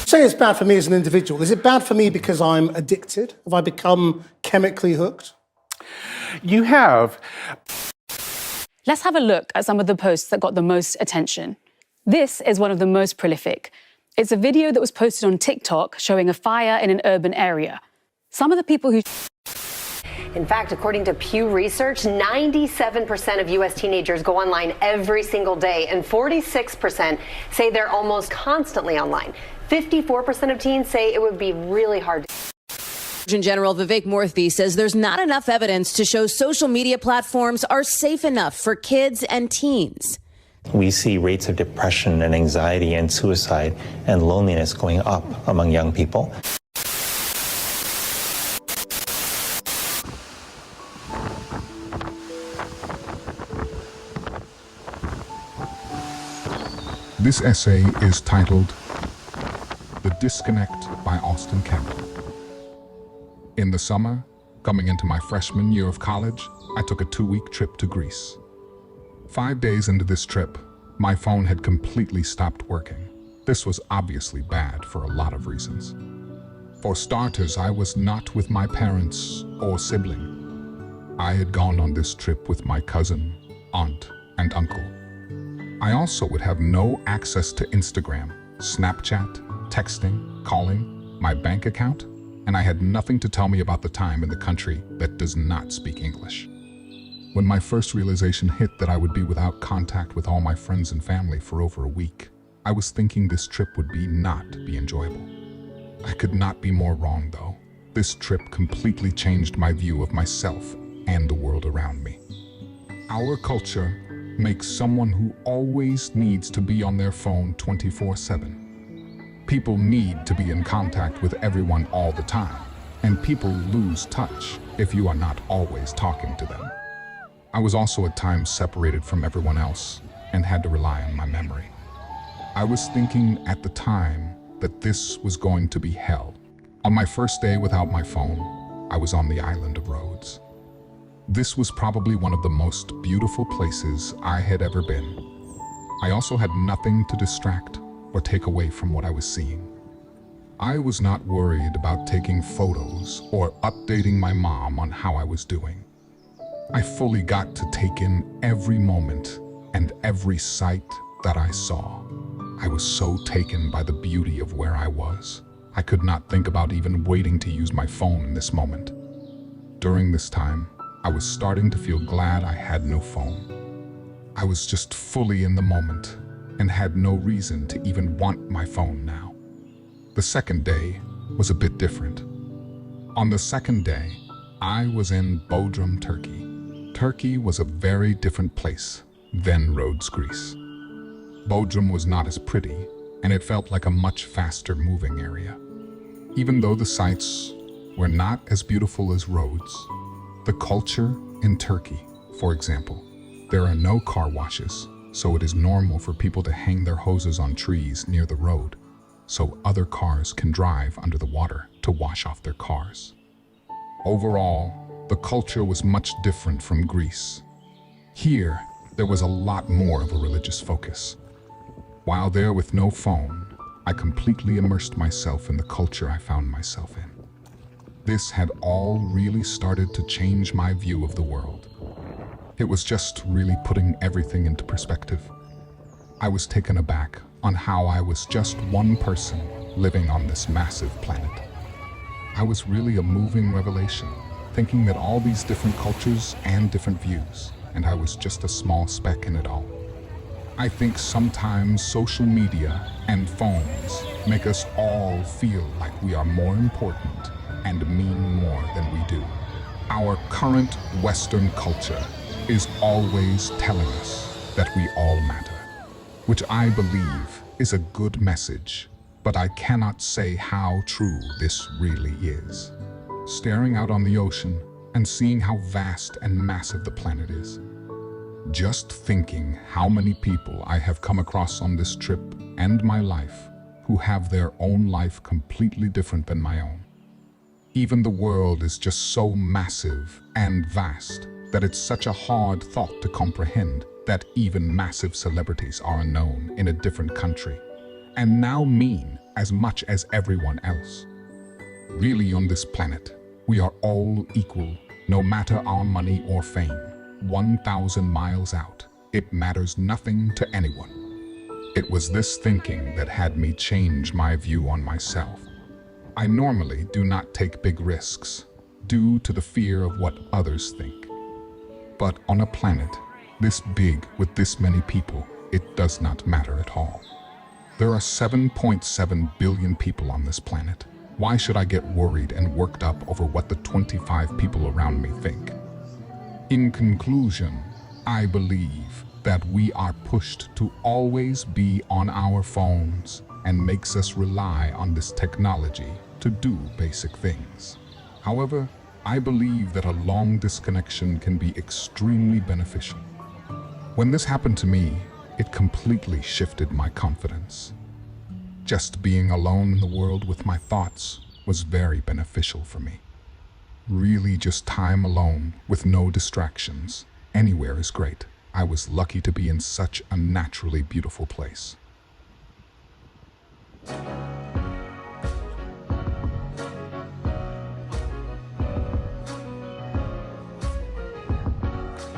Say it's bad for me as an individual. Is it bad for me because I'm addicted? Have I become chemically hooked? You have. Let's have a look at some of the posts that got the most attention. This is one of the most prolific. It's a video that was posted on TikTok showing a fire in an urban area. Some of the people who... In fact, according to Pew Research, 97% of U.S. teenagers go online every single day, and 46% say they're almost constantly online. 54% of teens say it would be really hard to... Surgeon General Vivek Murthy says there's not enough evidence to show social media platforms are safe enough for kids and teens. We see rates of depression and anxiety and suicide and loneliness going up among young people. This essay is titled The Disconnect by Austin Kemp. In the summer, coming into my freshman year of college, I took a 2-week trip to Greece. 5 days into this trip, my phone had completely stopped working. This was obviously bad for a lot of reasons. For starters, I was not with my parents or sibling. I had gone on this trip with my cousin, aunt, and uncle. I also would have no access to Instagram, Snapchat, texting, calling, my bank account, and I had nothing to tell me about the time in the country that does not speak English. When my first realization hit that I would be without contact with all my friends and family for over a week, I was thinking this trip would not be enjoyable. I could not be more wrong though. This trip completely changed my view of myself and the world around me. Our culture makes someone who always needs to be on their phone 24/7. People need to be in contact with everyone all the time, and people lose touch if you are not always talking to them. I was also at times separated from everyone else and had to rely on my memory. I was thinking at the time that this was going to be hell. On my first day without my phone, I was on the island of Rhodes. This was probably one of the most beautiful places I had ever been. I also had nothing to distract or take away from what I was seeing. I was not worried about taking photos or updating my mom on how I was doing. I fully got to take in every moment and every sight that I saw. I was so taken by the beauty of where I was. I could not think about even waiting to use my phone in this moment. During this time, I was starting to feel glad I had no phone. I was just fully in the moment and had no reason to even want my phone now. The second day was a bit different. On the second day, I was in Bodrum, Turkey. Turkey was a very different place than Rhodes, Greece. Bodrum was not as pretty, and it felt like a much faster moving area. Even though the sights were not as beautiful as Rhodes, the culture in Turkey, for example, there are no car washes, so it is normal for people to hang their hoses on trees near the road, so other cars can drive under the water to wash off their cars. Overall, the culture was much different from Greece. Here, there was a lot more of a religious focus. While there with no phone, I completely immersed myself in the culture I found myself in. This had all really started to change my view of the world. It was just really putting everything into perspective. I was taken aback on how I was just one person living on this massive planet. I was really a moving revelation, thinking that all these different cultures and different views, and I was just a small speck in it all. I think sometimes social media and phones make us all feel like we are more important and mean more than we do. Our current Western culture is always telling us that we all matter, which I believe is a good message, but I cannot say how true this really is. Staring out on the ocean and seeing how vast and massive the planet is. Just thinking how many people I have come across on this trip and my life who have their own life completely different than my own. Even the world is just so massive and vast that it's such a hard thought to comprehend that even massive celebrities are unknown in a different country, and now mean as much as everyone else. Really, on this planet, we are all equal, no matter our money or fame. 1,000 miles out, it matters nothing to anyone. It was this thinking that had me change my view on myself. I normally do not take big risks, due to the fear of what others think. But on a planet this big with this many people, it does not matter at all. There are 7.7 billion people on this planet. Why should I get worried and worked up over what the 25 people around me think? In conclusion, I believe that we are pushed to always be on our phones and makes us rely on this technology to do basic things. However, I believe that a long disconnection can be extremely beneficial. When this happened to me, it completely shifted my confidence. Just being alone in the world with my thoughts was very beneficial for me. Really, just time alone with no distractions anywhere is great. I was lucky to be in such a naturally beautiful place.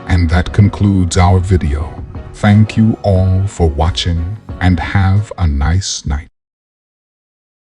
And that concludes our video. Thank you all for watching and have a nice night.